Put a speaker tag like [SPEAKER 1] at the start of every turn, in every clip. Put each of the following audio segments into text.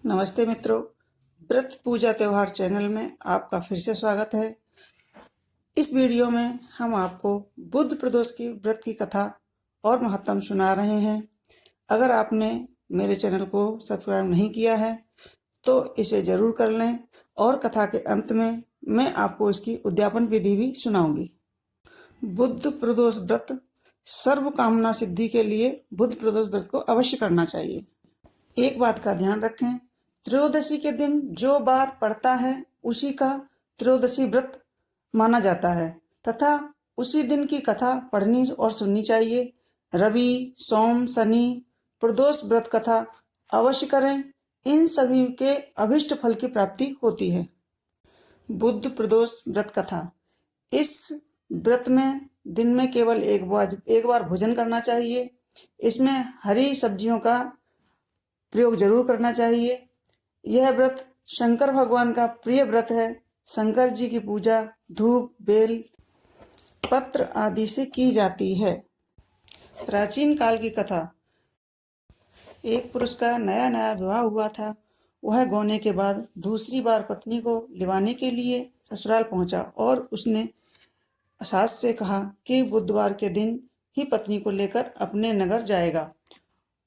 [SPEAKER 1] नमस्ते मित्रों, व्रत पूजा त्यौहार चैनल में आपका फिर से स्वागत है। इस वीडियो में हम आपको बुध प्रदोष की व्रत की कथा और महत्तम सुना रहे हैं। अगर आपने मेरे चैनल को सब्सक्राइब नहीं किया है तो इसे जरूर कर लें और कथा के अंत में मैं आपको इसकी उद्यापन विधि भी सुनाऊंगी। बुध प्रदोष व्रत सर्व कामना सिद्धि के लिए बुध प्रदोष व्रत को अवश्य करना चाहिए। एक बात का ध्यान रखें, त्रयोदशी के दिन जो बार पड़ता है उसी का त्रयोदशी व्रत माना जाता है तथा उसी दिन की कथा पढ़नी और सुननी चाहिए। रवि, सोम, शनि प्रदोष व्रत कथा अवश्य करें। इन सभी के अभिष्ट फल की प्राप्ति होती है। बुध प्रदोष व्रत कथा। इस व्रत में दिन में केवल एक बार भोजन करना चाहिए। इसमें हरी सब्जियों का प्रयोग जरूर करना चाहिए। यह व्रत शंकर भगवान का प्रिय व्रत है। शंकर जी की पूजा धूप, बेल पत्र आदि से की जाती है। प्राचीन काल की कथा। एक पुरुष का नया नया विवाह हुआ था। वह गौने के बाद दूसरी बार पत्नी को लिवाने के लिए ससुराल पहुंचा और उसने सास से कहा कि बुधवार के दिन ही पत्नी को लेकर अपने नगर जाएगा।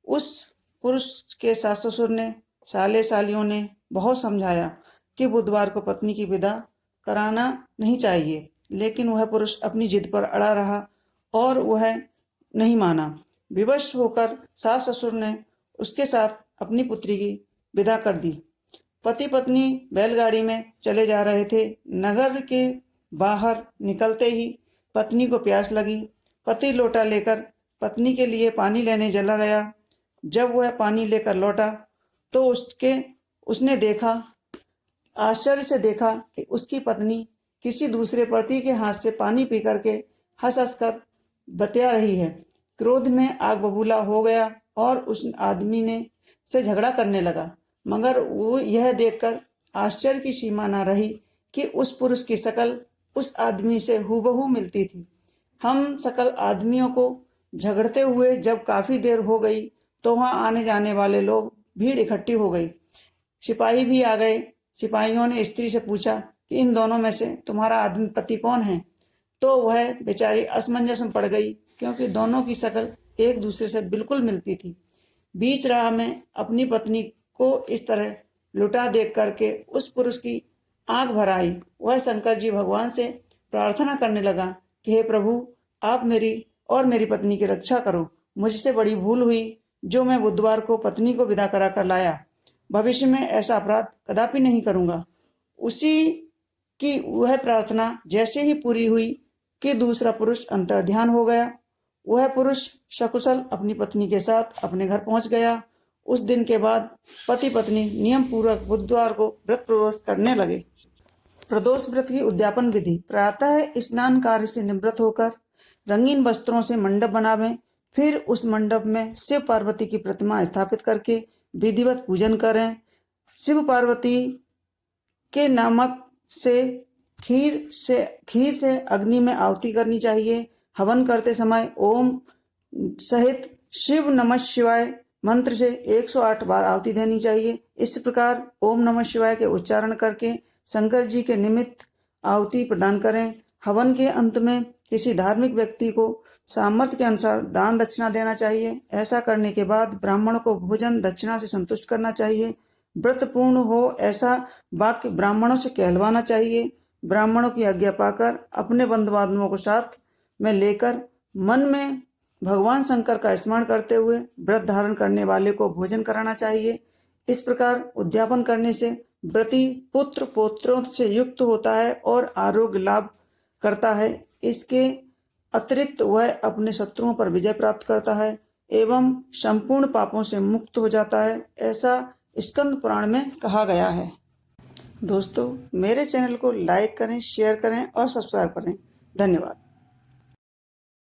[SPEAKER 1] उस पुरुष के सास ससुर ने, साले सालियों ने बहुत समझाया कि बुधवार को पत्नी की विदा कराना नहीं चाहिए, लेकिन वह पुरुष अपनी जिद पर अड़ा रहा और वह नहीं माना। विवश होकर सास ससुर ने उसके साथ अपनी पुत्री की विदा कर दी। पति पत्नी बैलगाड़ी में चले जा रहे थे। नगर के बाहर निकलते ही पत्नी को प्यास लगी। पति लोटा लेकर पत्नी के लिए पानी लेने चला गया। जब वह पानी लेकर लौटा तो उसने आश्चर्य से देखा कि उसकी पत्नी किसी दूसरे पति के हाथ से पानी पी करके हंस हंस कर बतिया रही है। क्रोध में आग बबूला हो गया और उस आदमी से झगड़ा करने लगा, मगर वो यह देखकर आश्चर्य की सीमा न रही कि उस पुरुष की शकल उस आदमी से हूबहू मिलती थी। हम सकल आदमियों को झगड़ते हुए जब काफी देर हो गई तो वहां आने जाने वाले लोग भीड़ इकट्ठी हो गई। सिपाही भी आ गए। सिपाहियों ने स्त्री से पूछा कि इन दोनों में से तुम्हारा आदमी पति कौन है? तो वह बेचारी असमंजस में पड़ गई, क्योंकि दोनों की शक्ल एक दूसरे से बिल्कुल मिलती थी। बीच राह में अपनी पत्नी को इस तरह लुटा देख करके उस पुरुष की आंख भर आई। वह शंकर जी भगवान से प्रार्थना करने लगा कि हे प्रभु, आप मेरी और मेरी पत्नी की रक्षा करो। मुझसे बड़ी भूल हुई जो मैं बुधवार को पत्नी को विदा करा कर लाया। भविष्य में ऐसा अपराध कदापि नहीं करूंगा। उसी की वह प्रार्थना जैसे ही पूरी हुई कि दूसरा पुरुष अंतर्ध्यान हो गया। वह पुरुष सकुशल अपनी पत्नी के साथ अपने घर पहुंच गया। उस दिन के बाद पति पत्नी नियम पूर्वक बुधवार को व्रत प्रदोष करने लगे। प्रदोष व्रत की उद्यापन विधि। प्रातः स्नान कार्य से निवृत्त होकर रंगीन वस्त्रों से मंडप बनावें। फिर उस मंडप में शिव पार्वती की प्रतिमा स्थापित करके विधिवत पूजन करें। शिव पार्वती के नामक से खीर से अग्नि में आहुति करनी चाहिए। हवन करते समय ओम सहित शिव नमः शिवाय मंत्र से 108 बार आहुति देनी चाहिए। इस प्रकार ओम नमः शिवाय के उच्चारण करके शंकर जी के निमित्त आहुति प्रदान करें। हवन के अंत में किसी धार्मिक व्यक्ति को सामर्थ्य के अनुसार दान दक्षिणा देना चाहिए। ऐसा करने के बाद ब्राह्मण को भोजन दक्षिणा से संतुष्ट करना चाहिए। व्रत पूर्ण हो ऐसा वाक्य ब्राह्मणों से कहलवाना चाहिए। ब्राह्मणों की आज्ञा पाकर अपने बंधु बांधवों को साथ में लेकर मन में भगवान शंकर का स्मरण करते हुए व्रत धारण करने वाले को भोजन कराना चाहिए। इस प्रकार उद्यापन करने से व्रती पुत्र पौत्रों से युक्त होता है और आरोग्य लाभ करता है। इसके अतिरिक्त वह अपने शत्रुओं पर विजय प्राप्त करता है एवं संपूर्ण पापों से मुक्त हो जाता है। ऐसा स्कंद पुराण में कहा गया है। दोस्तों, मेरे चैनल को लाइक करें, शेयर करें और सब्सक्राइब करें। धन्यवाद।